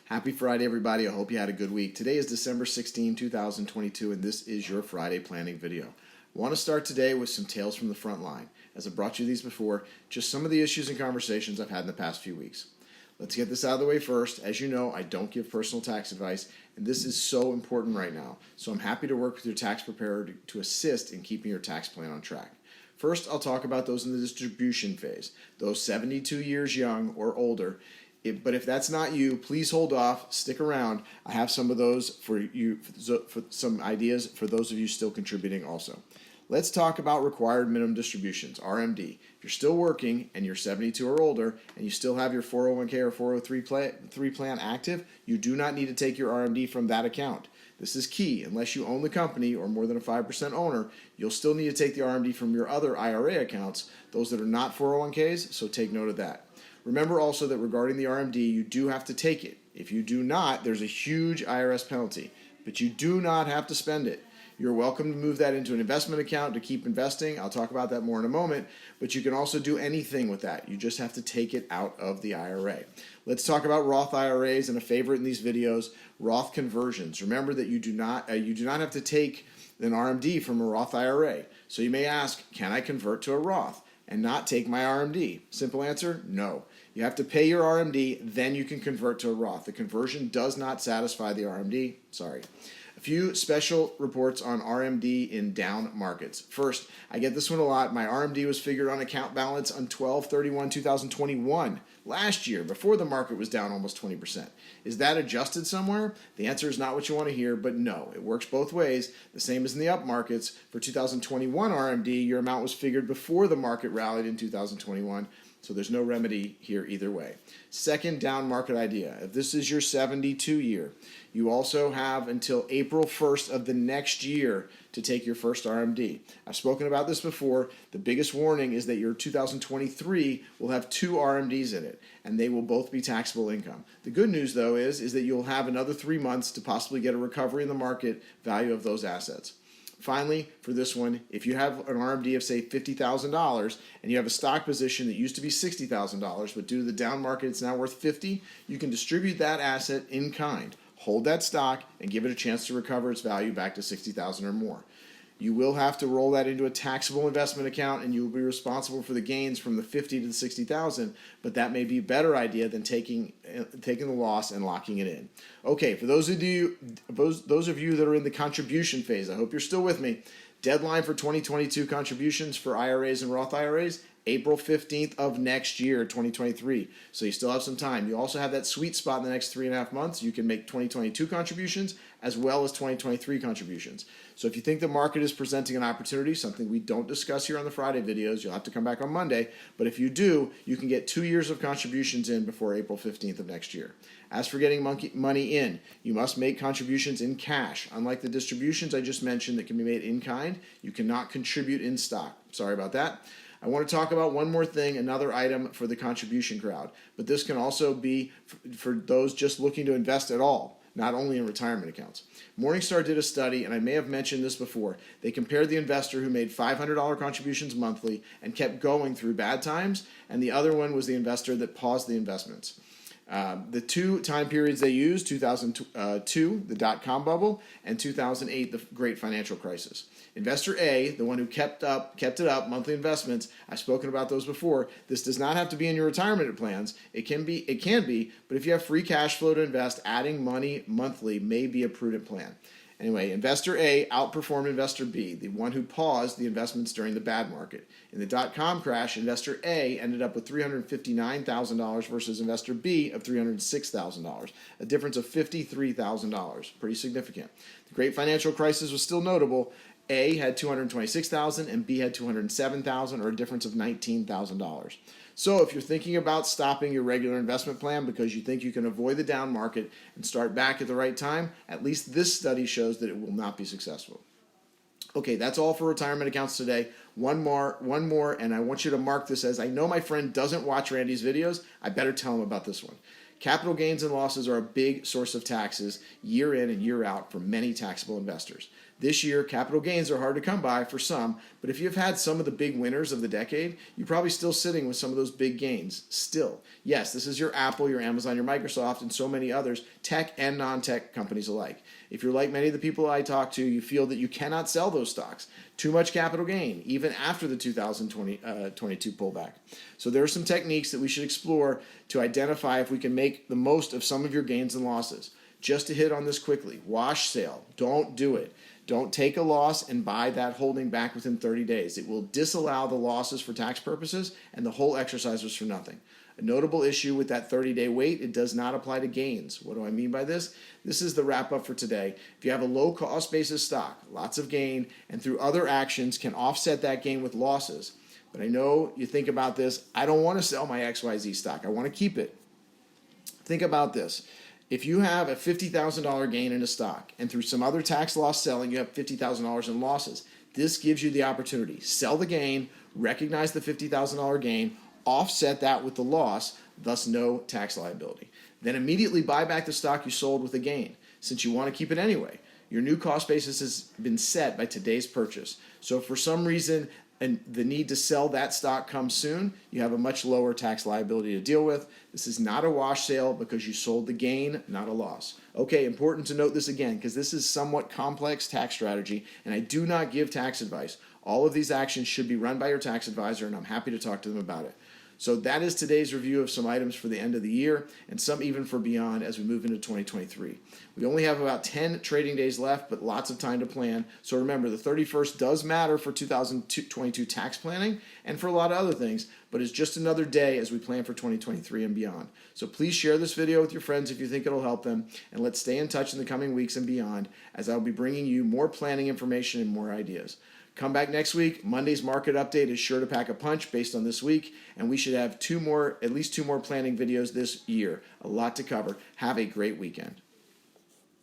Happy Friday, everybody. I hope you had a good week. Today is December 16, 2022, and this is your Friday planning video. I want to start today with some tales from the front line. As I brought you these before, just some of the issues and conversations I've had in the past few weeks. Let's get this out of the way first. As you know, I don't give personal tax advice, and this is so important right now. So I'm happy to work with your tax preparer to assist in keeping your tax plan on track. First, I'll talk about those in the distribution phase, those 72 years young or older. But if that's not you, please hold off, stick around. I have some of those for you, for some ideas for those of you still contributing also. Let's talk about required minimum distributions, RMD. If you're still working and you're 72 or older and you still have your 401k or 403 plan active, you do not need to take your RMD from that account. This is key. Unless you own the company or more than a 5% owner, you'll still need to take the RMD from your other IRA accounts, those that are not 401ks, so take note of that. Remember also that regarding the RMD, you do have to take it. If you do not, there's a huge IRS penalty, but you do not have to spend it. You're welcome to move that into an investment account to keep investing. I'll talk about that more in a moment, but you can also do anything with that. You just have to take it out of the IRA. Let's talk about Roth IRAs, and a favorite in these videos, Roth conversions. Remember that you do not have to take an RMD from a Roth IRA. So you may ask, can I convert to a Roth and not take my RMD? Simple answer, no. You have to pay your RMD, then you can convert to a Roth. The conversion does not satisfy the RMD. Sorry. A few special reports on RMD in down markets. First, I get this one a lot. My RMD was figured on account balance on 12/31/2021, last year, before the market was down almost 20%. Is that adjusted somewhere? The answer is not what you want to hear, but no. It works both ways, the same as in the up markets. For 2021 RMD, your amount was figured before the market rallied in 2021. So there's no remedy here either way. Second down market idea. If this is your 72 year, you also have until April 1st of the next year to take your first RMD. I've spoken about this before. The biggest warning is that your 2023 will have two RMDs in it, and they will both be taxable income. The good news, though, is that you'll have another 3 months to possibly get a recovery in the market value of those assets. Finally, for this one, if you have an RMD of, say, $50,000 and you have a stock position that used to be $60,000, but due to the down market it's now worth $50,000, you can distribute that asset in kind, hold that stock, and give it a chance to recover its value back to $60,000 or more. You will have to roll that into a taxable investment account, and you will be responsible for the gains from the $50,000 to the $60,000. But that may be a better idea than taking the loss and locking it in. Okay, for those of you that are in the contribution phase, I hope you're still with me. Deadline for 2022 contributions for IRAs and Roth IRAs, April 15th of next year, 2023. So you still have some time. You also have that sweet spot in the next 3.5 months. You can make 2022 contributions as well as 2023 contributions. So if you think the market is presenting an opportunity, something we don't discuss here on the Friday videos, you'll have to come back on Monday. But if you do, you can get 2 years of contributions in before April 15th of next year. As for getting money in, you must make contributions in cash. Unlike the distributions I just mentioned that can be made in kind, you cannot contribute in stock. Sorry about that. I want to talk about one more thing, another item for the contribution crowd. But this can also be for those just looking to invest at all, not only in retirement accounts. Morningstar did a study, and I may have mentioned this before. They compared the investor who made $500 contributions monthly and kept going through bad times, and the other one was the investor that paused the investments. The two time periods they used, 2002, the dot-com bubble, and 2008, the great financial crisis. Investor A, the one who kept it up, monthly investments, I've spoken about those before. This does not have to be in your retirement plans. It can be, but if you have free cash flow to invest, adding money monthly may be a prudent plan. Anyway, Investor A outperformed Investor B, the one who paused the investments during the bad market. In the dot-com crash, Investor A ended up with $359,000 versus Investor B of $306,000, a difference of $53,000, pretty significant. The great financial crisis was still notable. A had $226,000 and B had $207,000, or a difference of $19,000. So if you're thinking about stopping your regular investment plan because you think you can avoid the down market and start back at the right time, at least this study shows that it will not be successful. Okay, that's all for retirement accounts today. One more, and I want you to mark this as, I know my friend doesn't watch Randy's videos. I better tell him about this one. Capital gains and losses are a big source of taxes year in and year out for many taxable investors. This year, capital gains are hard to come by for some, but if you've had some of the big winners of the decade, you're probably still sitting with some of those big gains. Still, yes, this is your Apple, your Amazon, your Microsoft, and so many others, tech and non-tech companies alike. If you're like many of the people I talk to, you feel that you cannot sell those stocks. Too much capital gain, even after the 2022 pullback. So there are some techniques that we should explore to identify if we can make the most of some of your gains and losses. Just to hit on this quickly, wash sale. Don't do it. Don't take a loss and buy that holding back within 30 days. It will disallow the losses for tax purposes, and the whole exercise was for nothing. A notable issue with that 30-day wait, it does not apply to gains. What do I mean by this? This is the wrap-up for today. If you have a low-cost basis stock, lots of gain, and through other actions can offset that gain with losses. But I know you think about this, I don't want to sell my XYZ stock. I want to keep it. Think about this. If you have a $50,000 gain in a stock and through some other tax loss selling you have $50,000 in losses, this gives you the opportunity. Sell the gain, recognize the $50,000 gain, offset that with the loss, thus no tax liability. Then immediately buy back the stock you sold with a gain, since you want to keep it anyway. Your new cost basis has been set by today's purchase. So if for some reason and the need to sell that stock comes soon, you have a much lower tax liability to deal with. This is not a wash sale because you sold the gain, not a loss. Okay, important to note this again because this is somewhat complex tax strategy and I do not give tax advice. All of these actions should be run by your tax advisor and I'm happy to talk to them about it. So that is today's review of some items for the end of the year and some even for beyond as we move into 2023. We only have about 10 trading days left, but lots of time to plan. So remember, the 31st does matter for 2022 tax planning and for a lot of other things, but it's just another day as we plan for 2023 and beyond. So please share this video with your friends if you think it'll help them, and let's stay in touch in the coming weeks and beyond as I'll be bringing you more planning information and more ideas. Come back next week. Monday's market update is sure to pack a punch based on this week, and we should have at least two more planning videos this year. A lot to cover. Have a great weekend.